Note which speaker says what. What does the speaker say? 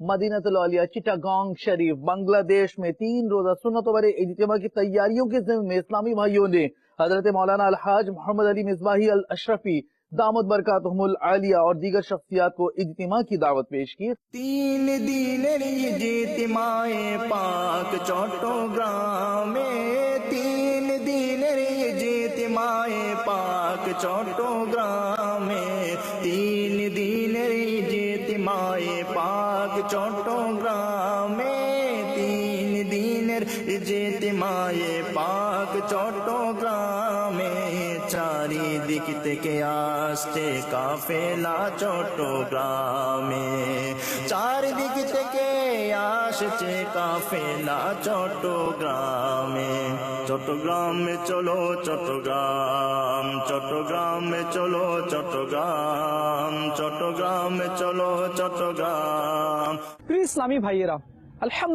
Speaker 1: मदीनतुल औलिया चिटागोंग शरीफ बांग्लादेश में 3 रोजा सुन्नत वाले इज्तिमा की तैयारियों के ज़िम्मे में इस्लामी भाइयों ने हजरत मौलाना अलहाज मोहम्मद अली मिसबाही अल अशरफी दामद बरकातुहुमुल आलिया और दीगर शख्सियात को इज्तिमा की दावत पेश की।
Speaker 2: 3 দিনের ইজতিমায়ে পাক চট্টগ্রামে 3 দিনের ইজতিমায়ে পাক চট্টগ্রামে 3 দিনের ইজতিমায়ে পাক চট্টগ্রামে 3 দিনের ইজতিমায়ে পাক চট্টগ্রামে চারিদিক থেকে আসছে কাফেলা চট্টগ্রামে চারিদিক থেকে আসছে কাফেলা চট্টগ্রামে চট্টগ্রামে চলো চট্টগ্রাম চট্টগ্রামে চলো চট্টগ্রাম চট্টগ্রামে চলো চট্টগ্রাম।
Speaker 3: প্রিয় ইসলামী ভাইয়েরা, আলহামদুলিল্লাহ